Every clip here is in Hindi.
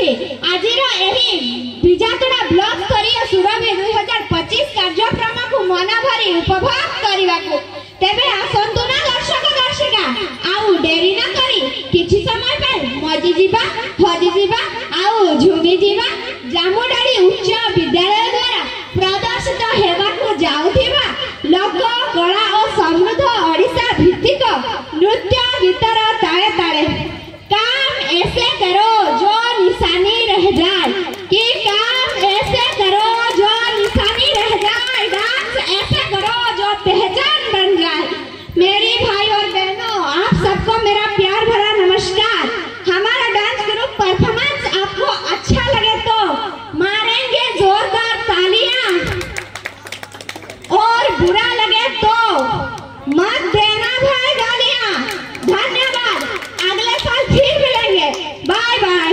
आज विजातड़ा ब्लॉक स्तरीय सुरभि 2025 कार्यक्रम को मन भरी उपभोग करने को तेबे आसंतु ना दर्शक दर्शिका आउ डेरी ना करी किछि समय पे मजी जीवा हजी जीवा आउ झुमी जीवा जामुडाड़ी उच्च विद्यालय द्वारा प्रदर्शित हेबाकु जाउथिबा लोक कला और समृद्ध ओडिशा भित्तिक नृत्य गीतर ताले ताले काम ऐसे करो जो निशानी रह जाए कि काम ऐसे करो जो निशानी रह जाए, डांस ऐसे करो जो पहचान बन जाए। मेरी भाई और बहनों, आप सबको मेरा प्यार भरा नमस्कार। हमारा डांस ग्रुप परफॉर्मेंस आपको अच्छा लगे तो मारेंगे जोरदार तालियां और बुरा लगे तो मत देना भाई गालियां। धन्यवाद, अगले साल फिर मिलेंगे, बाय बाय।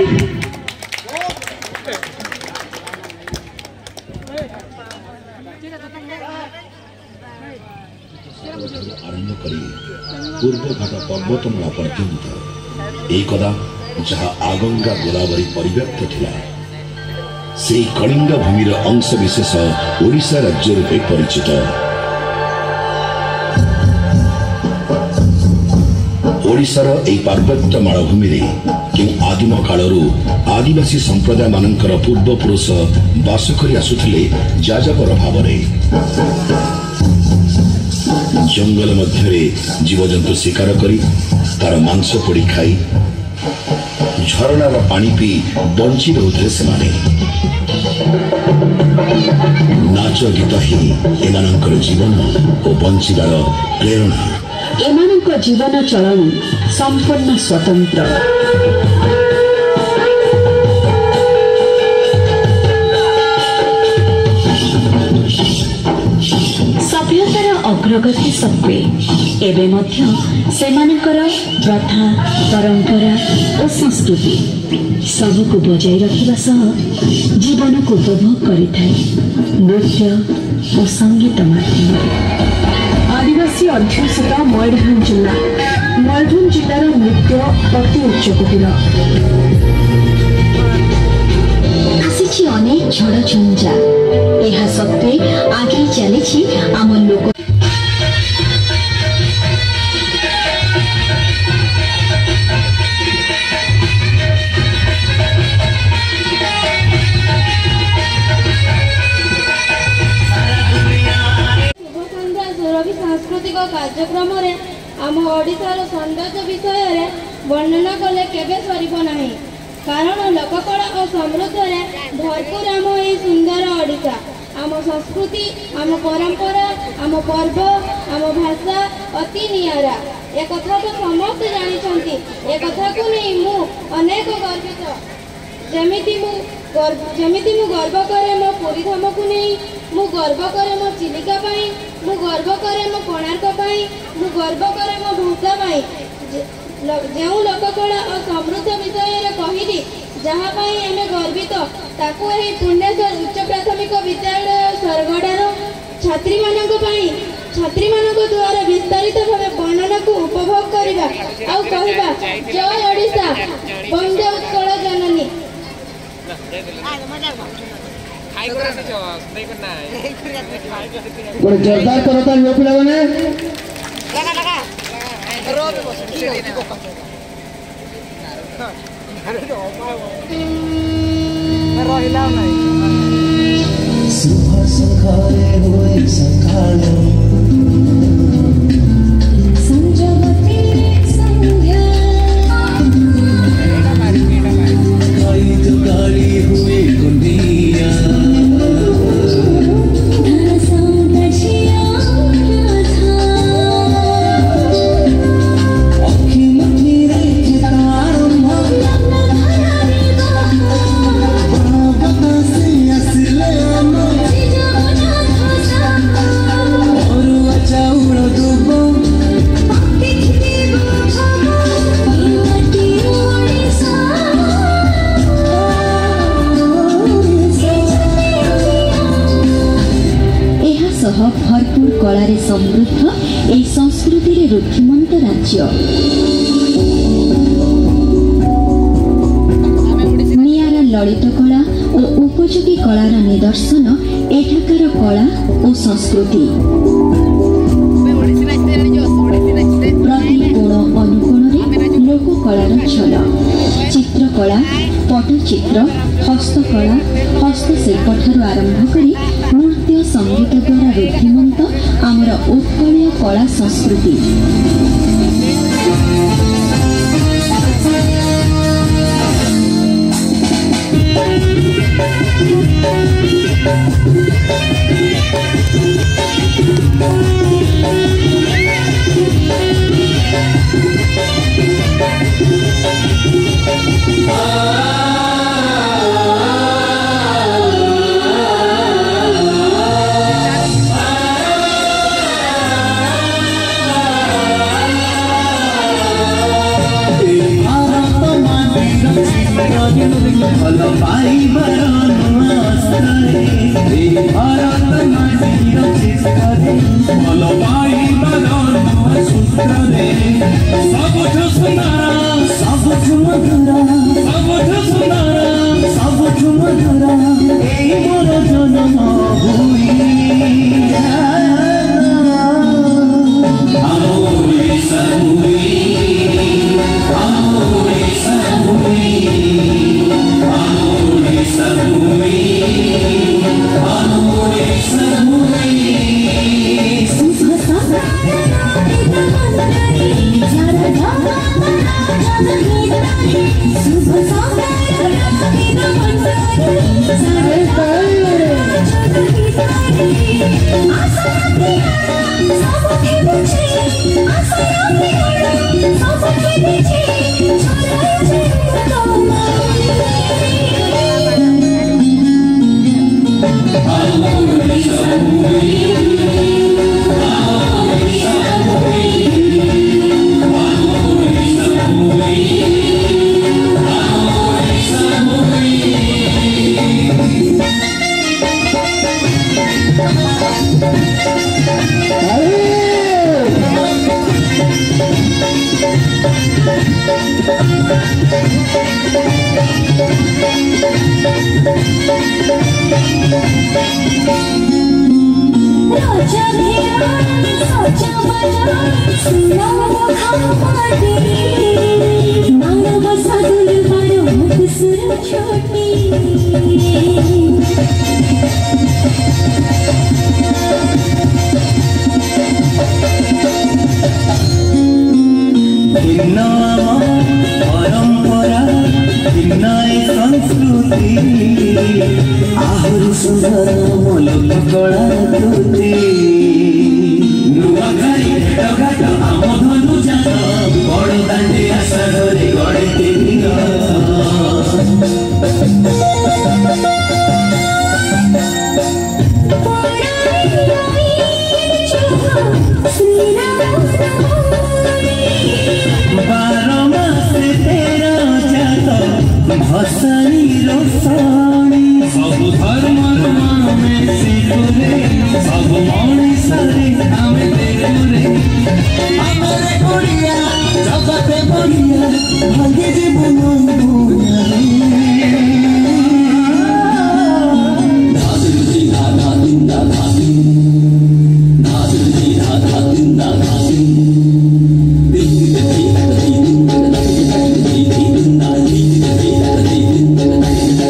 आरंभ करी पूर्वघाट पर्वतमाला पर्यंत एकदा जहाँ आगंगा गोलावरी परिव्याप्त थिला से कलिंग भूमिर अंश विशेष ओडिशा राज्य रूपे परिचित। ओडिशार एई पार्वत्य मालभूमि के आदिम कालरू आदिवासी संप्रदाय मानकर पूर्वपुरुष बास करि आसुथिले जाजपर भावरे। जंगल मध्य जीवजंतु शिकार करी तार मांस पोड़ी खाई झरणार पानी पी बंची रहुथिले सेमाने। नाच गीत ही एमानंकर जीवन और बंचिबार प्रेरणा। एमानंकर जीवन चलन संपूर्ण स्वतंत्र। सभ्यतार अग्रगति सत्वे एवं सेमानकर प्रथा परंपरा और संस्कृति सबको बजाय रखा सह जीवन को उपभोग करिथाय नृत्य और संगीत माध्यम। आदिवासी अध्युषित मयूरभंज जिलार नृत्य अति उच्चकोटीर। आसी अनेक झड़ झंझा यह सत्वे आगे चली आम लोक। सांस्कृतिक कार्यक्रम आम ओडिशार सौंदर्य विषय वर्णना कले केबे सरिब नाही। कारण लोककला और समृद्ध भरपूर आम ये सुंदर ओडिशा। आम संस्कृति, आम परंपरा, आम पर्व, आम भाषा अति नियारा। एक कथा तो समस्त जानी। एक कथा को नहीं मु अनेक गर्वित। जमिति मु गर्व करे मो पुरी धाम को नहीं, मु गर्व करे मो चिलिका पाई, मु गर्व करे मो कोणार्क पाई, मु गर्व करे मो भाषा पाई। जो लोककला और समृद्ध विषय कहली जहाँ आम गर्वित ताकू यही पुण्येश्वर उच्च प्राथमिक विद्यालय सरगड़ार छात्री मान द्वारा विस्तारित भाव वर्णना को उपभोग करवा आउ कहवा जय ओडिशा वंदे उत्कल जननी। जोरदार करता यो पिला माने सुबह सखारे हुए सखालो संजमती संध्या कई तो गाड़ी हुए कुंडिया और ललित कला और उपयोगी कलार निदर्शन एठाकार कला और संस्कृति। प्रति कोण अनुकोण लोककलार झलक चित्रकला पटचित्र हस्तकला हस्तशिल्प ठारू आरंभ करी नृत्य संगीत द्वारा रुद्धिमंत आमर उत्कलीय कला संस्कृति।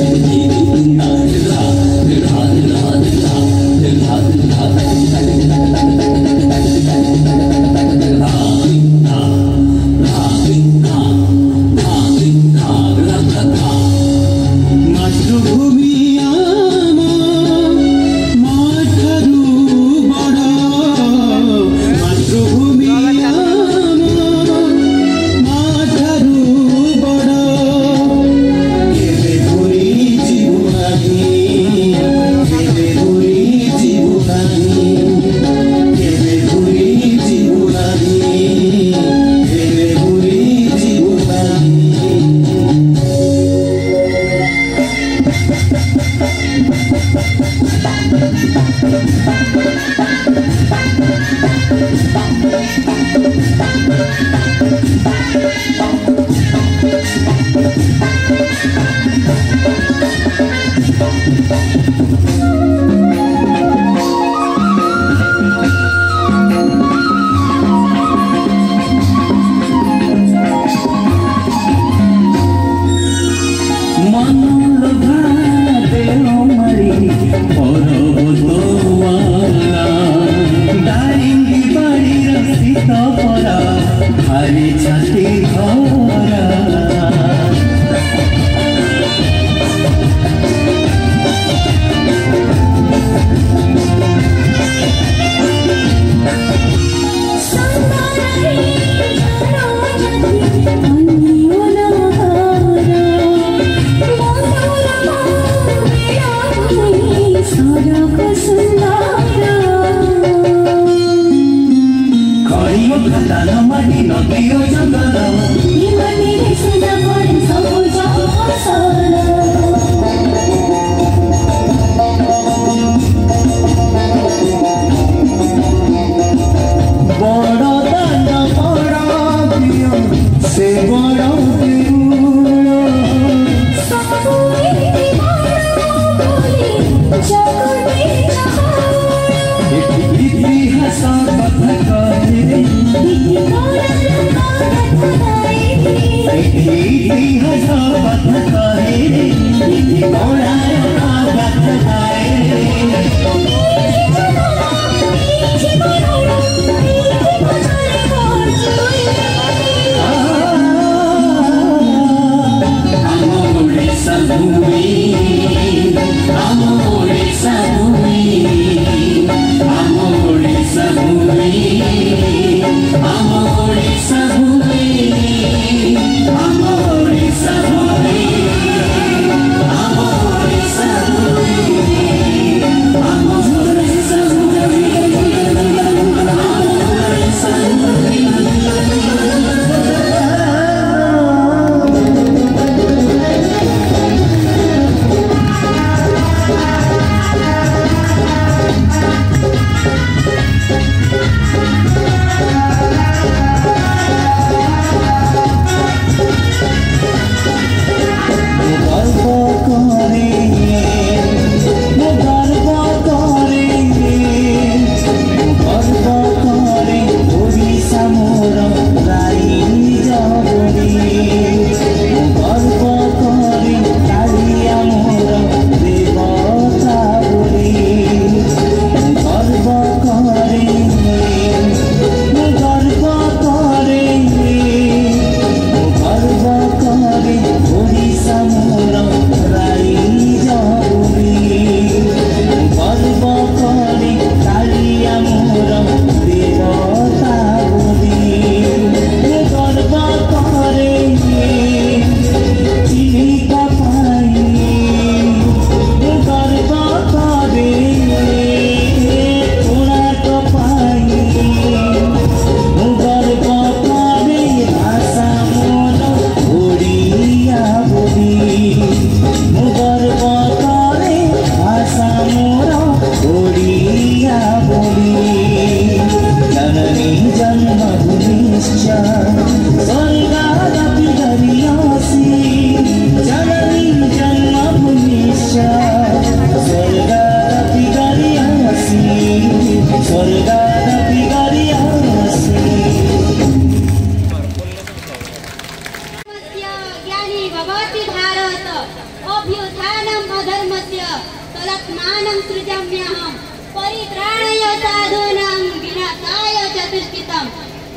Thank you.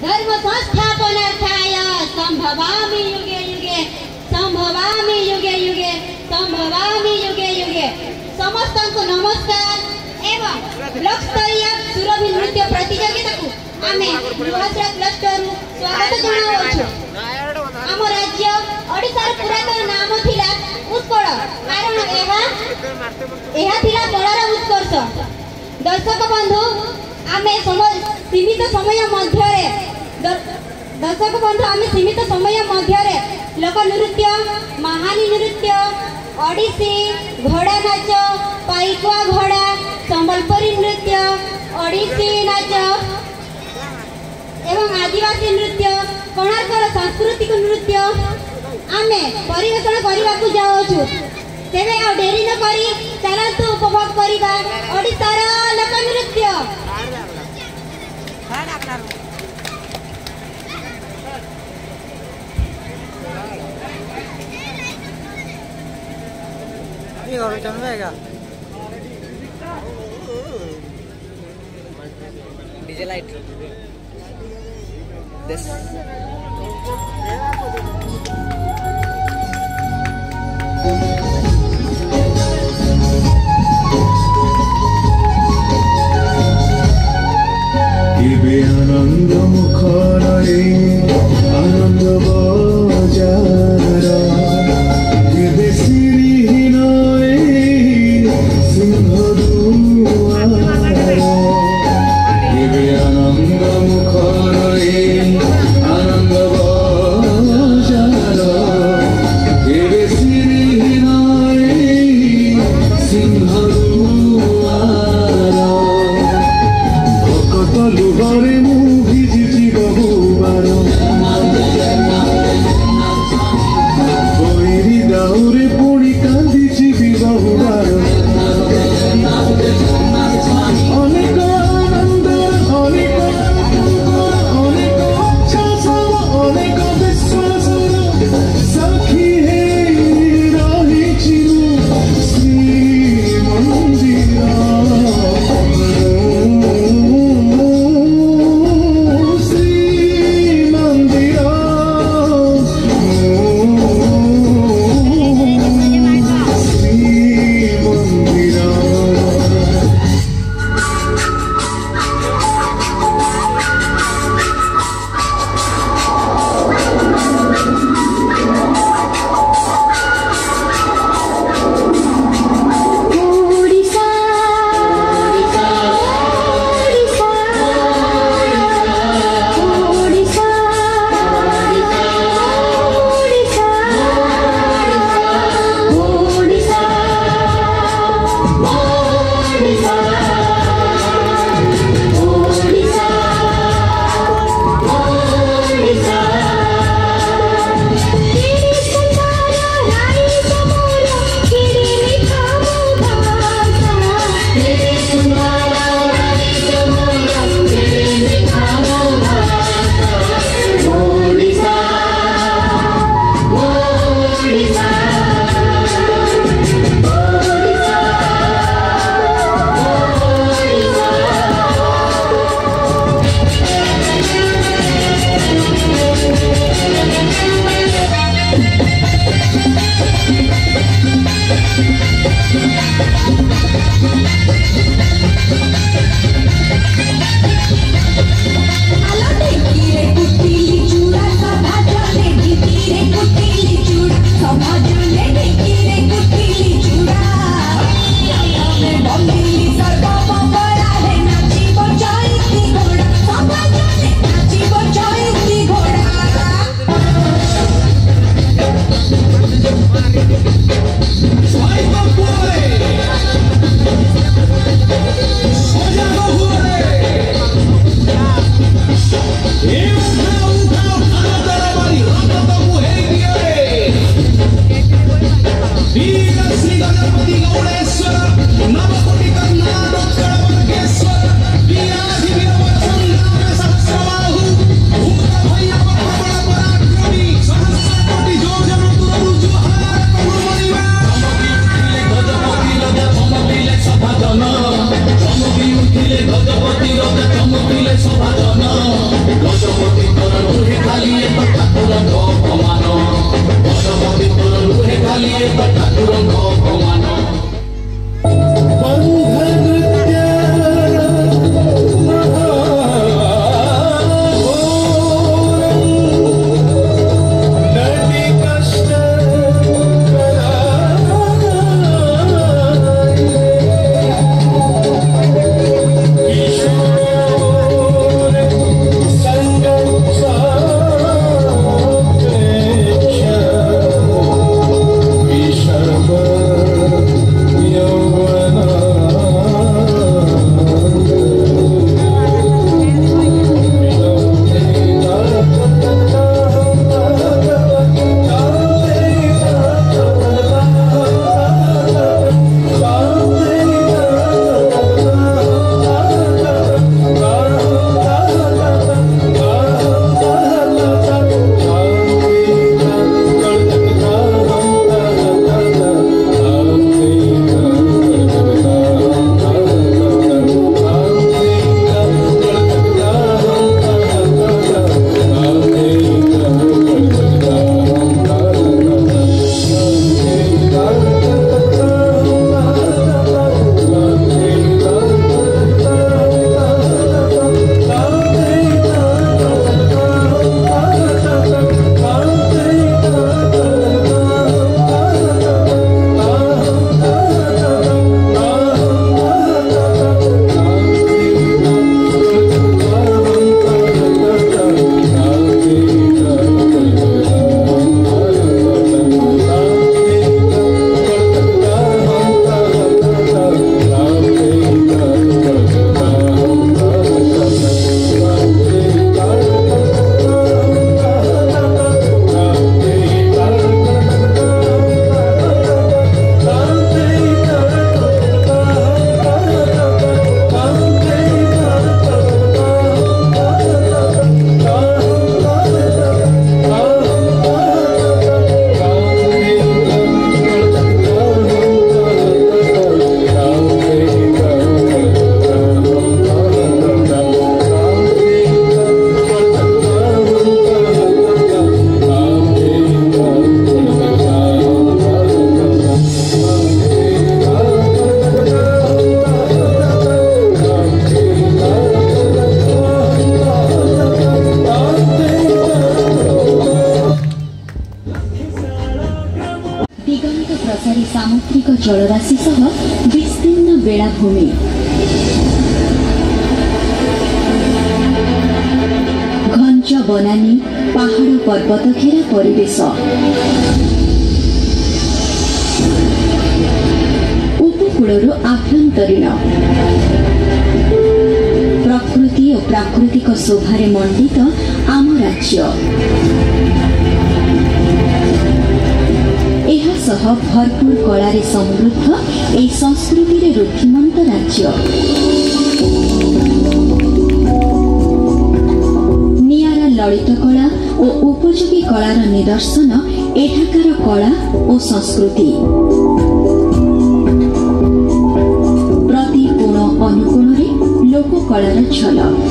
धर्म संस्थापनार्थाय संभवामि युगे युगे संभवामि युगे युगे संभवामि युगे युगे। समस्त को नमस्कार एवं ब्लॉक स्तरीय सुरभि नृत्य प्रतियोगिता को आमे युवाश्रा क्लस्टर स्वागत जनावछु। आम राज्य ओडिशार पुरातन नाम थिला उत्कल, कारण एहा थिला कलार उत्कर्ष। दर्शक बंधु आमे सीमित समय मध्य दर्शक बंधु आमे सीमित समय मध्य लोक नृत्य, महानी नृत्य, ओडिसी, घोड़ा नाच, पाइकुआ घोड़ा, संबलपुरी नृत्य, ओडिसी नाच एवं आदिवासी नृत्य, कोणार्कर सांस्कृतिक नृत्य आमे परिवेषण करने जाऊँ। तेरे आ डेरी न करी चलतु उपभोग करिबा ओडिसार लोक नृत्य। डीजे लाइट दिस केबे आनंद मुखरे आनंद बजार केबे सिंह दुआर केबे आनंद मुखरे आनंद बजार केबे सिंह दुआर भकत लुहरे मु भिजिछि बहुबार बैरी दाउरे पुणी कांदिछि भी बहुबार अनेक आनंद अनेक अनेक उच्छ्वासर अनेक विश्वासर साक्षी हे रहिछि श्री मंदिर Shabbat प्रसारी सामुद्रिक जलराशि सह विस्तीर्ण बेलाभूमि घंच बनानी पहाड़ पर्वत घेरा परिवेश उपकूल आभ्यंतरीण प्रकृति और प्राकृतिक शोभारे मंडित आम राज्य एहासह भरपूर कलारे समृद्ध ए संस्कृति रुद्धिमंत राज्य नियारा ललित कला और उपयोगी कलार निदर्शन एठाकार कला और संस्कृति प्रति कोण अनुकोण लोककलार झलक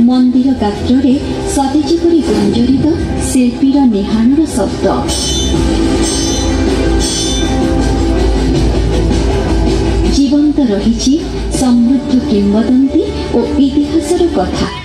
मंदिर गात्रे सतेज परि गुंजरित शिल्पीर निहाणर शब्द जीवंत रही समृद्ध किंवदंती और इतिहासर कथा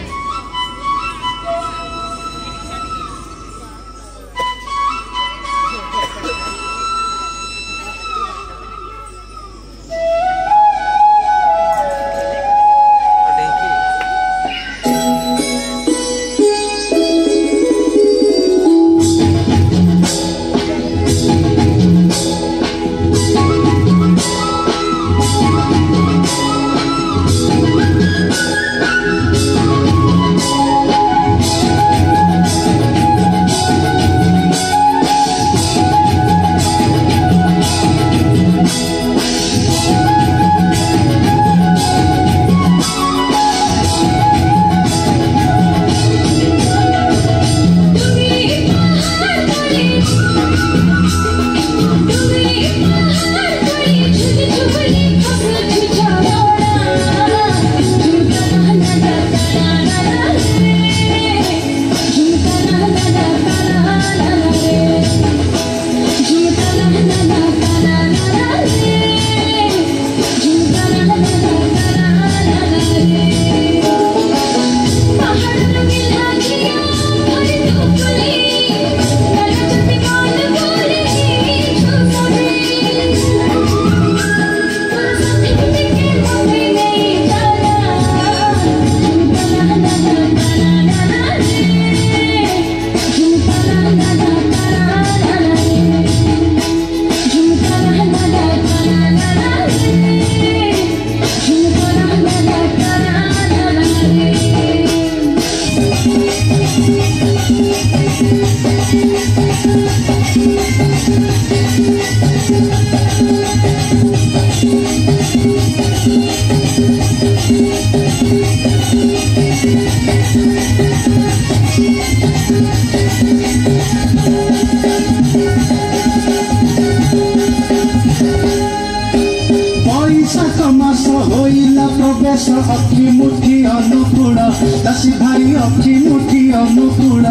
प्रवेश अखि मुठी अनुकूल दशी भाई अखि मुठी अनुकूल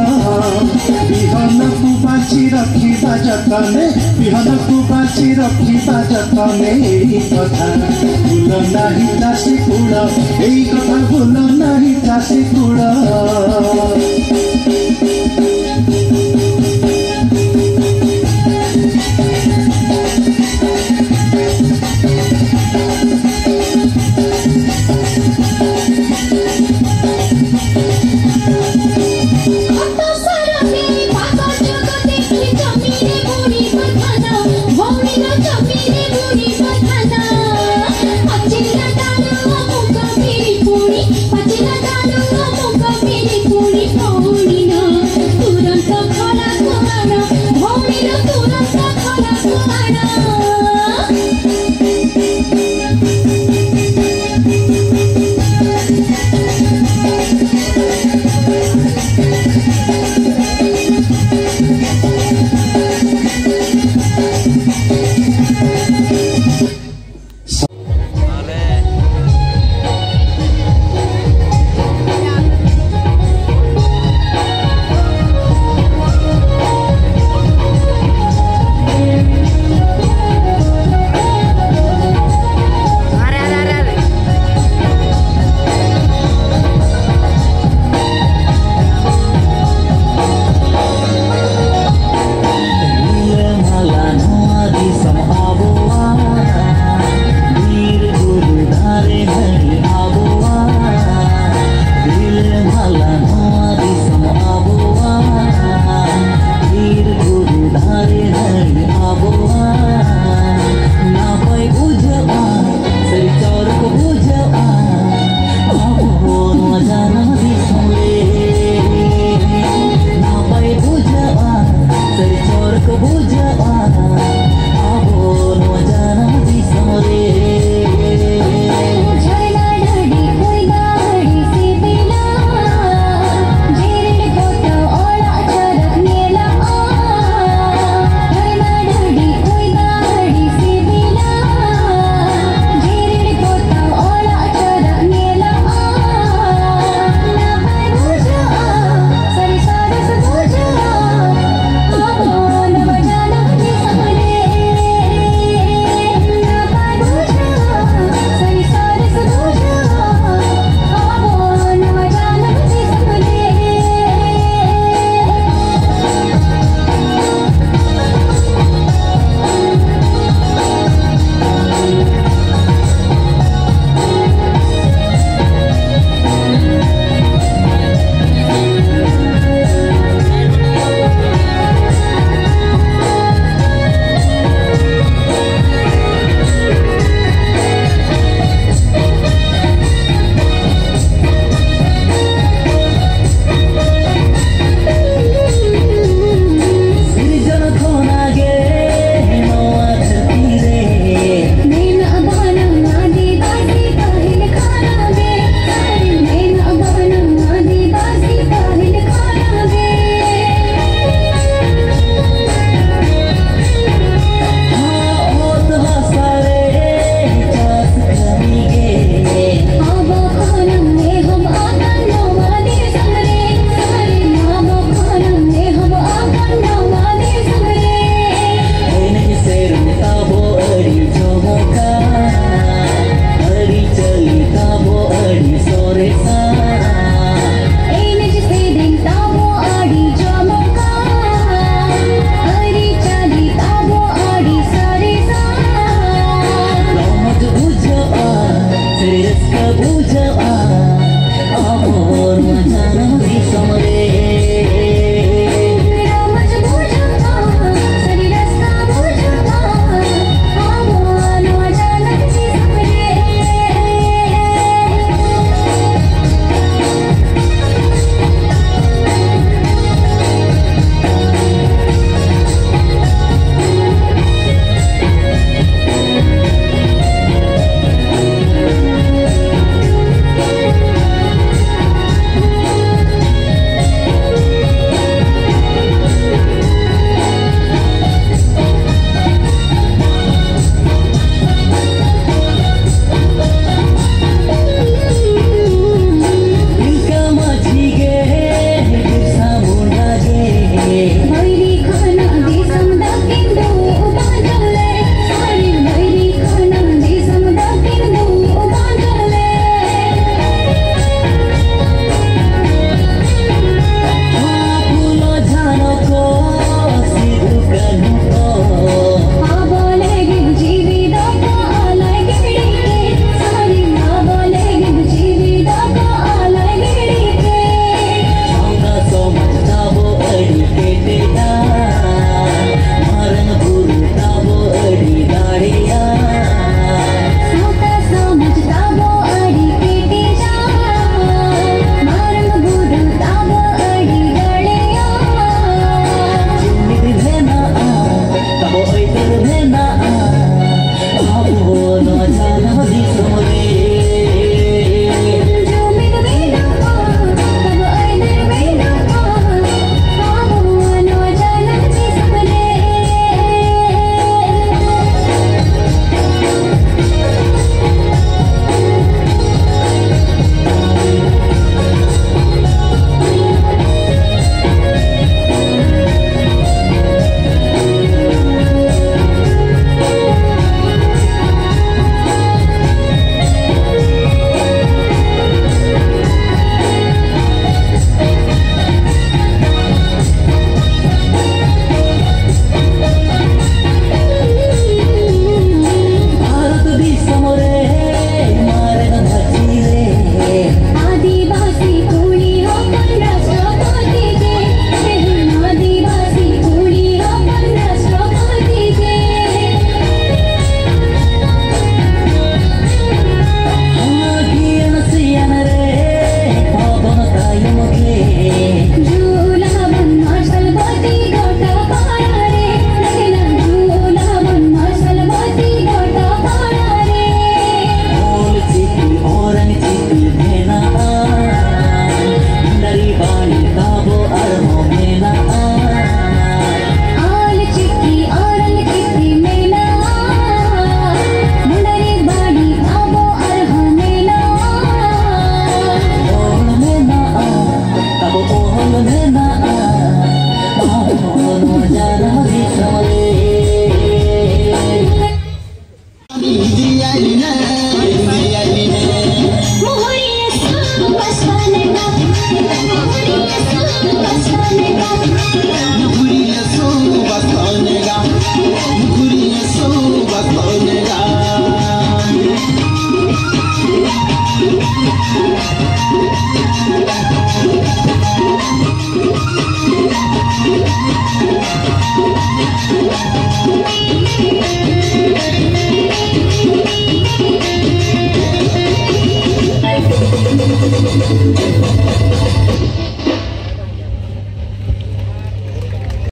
विहन को बाची रखिबा जतने विहन को बाची रखिबा जतने एई कथा भूल नाही चाषी कूल एई कथा भूल नाही चाषी कूल।